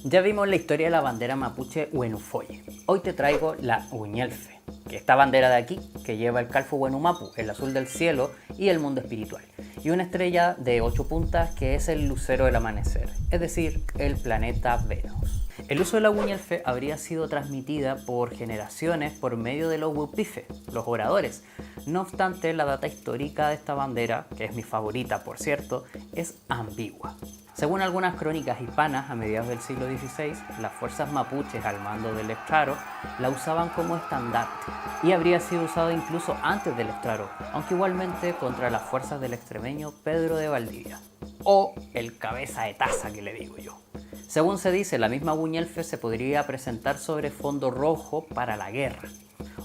Ya vimos la historia de la bandera mapuche Huenufoye. Hoy te traigo la Uñelfe, que esta bandera de aquí, que lleva el calfo Huenumapu, el azul del cielo y el mundo espiritual, y una estrella de 8 puntas que es el lucero del amanecer, es decir, el planeta Venus. El uso de la Uñelfe habría sido transmitida por generaciones por medio de los Huipife, los oradores. No obstante, la data histórica de esta bandera, que es mi favorita por cierto, es ambigua. Según algunas crónicas hispanas, a mediados del siglo XVI, las fuerzas mapuches al mando del Estraro la usaban como estandarte y habría sido usado incluso antes del Estraro, aunque igualmente contra las fuerzas del extremeño Pedro de Valdivia, o el cabeza de taza que le digo yo. Según se dice, la misma Uñelfe se podría presentar sobre fondo rojo para la guerra.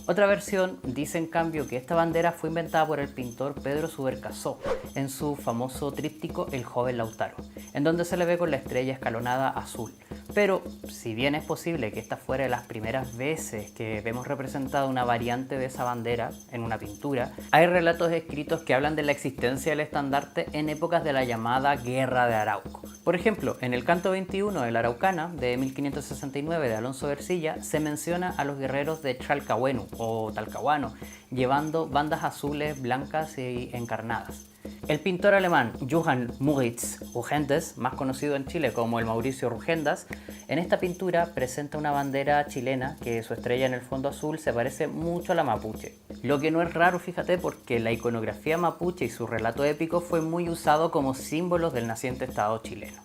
Otra versión dice en cambio que esta bandera fue inventada por el pintor Pedro Subercaseaux en su famoso tríptico El joven Lautaro, en donde se le ve con la estrella escalonada azul. Pero si bien es posible que esta fuera de las primeras veces que vemos representada una variante de esa bandera en una pintura, hay relatos escritos que hablan de la existencia del estandarte en épocas de la llamada Guerra de Arauco. Por ejemplo, en el canto 21 de la Araucana de 1569 de Alonso de Ercilla se menciona a los guerreros de Chalcahueno o Talcahuano llevando bandas azules, blancas y encarnadas. El pintor alemán Johann Moritz Rugendas, más conocido en Chile como el Mauricio Rugendas, en esta pintura presenta una bandera chilena que su estrella en el fondo azul se parece mucho a la mapuche. Lo que no es raro, fíjate, porque la iconografía mapuche y su relato épico fue muy usado como símbolos del naciente Estado chileno.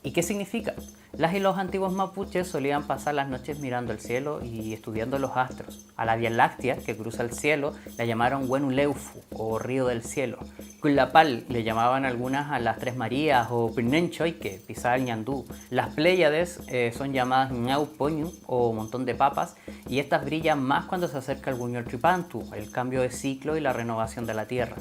¿Y qué significa? Las y los antiguos mapuches solían pasar las noches mirando el cielo y estudiando los astros. A la Vía Láctea, que cruza el cielo, la llamaron Huenuleufu, o Río del Cielo. Cullapal le llamaban algunas a las Tres Marías o Pinenchoike, pisada el ñandú. Las Pléyades son llamadas Ñaupoñu o Montón de Papas, y estas brillan más cuando se acerca el Buñol Tripantu, el cambio de ciclo y la renovación de la Tierra.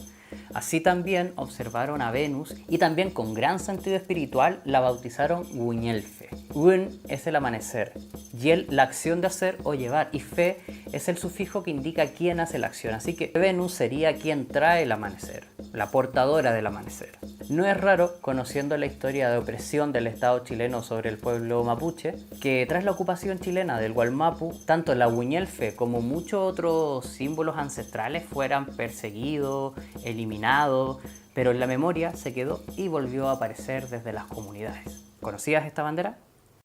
Así también observaron a Venus y también con gran sentido espiritual la bautizaron Uñelfe. Un es el amanecer, yel la acción de hacer o llevar, y fe es el sufijo que indica quién hace la acción, así que Venus sería quien trae el amanecer, la portadora del amanecer. No es raro, conociendo la historia de opresión del Estado chileno sobre el pueblo mapuche, que tras la ocupación chilena del Gualmapu, tanto la Uñelfe como muchos otros símbolos ancestrales fueran perseguidos, eliminados, pero en la memoria se quedó y volvió a aparecer desde las comunidades. ¿Conocías esta bandera?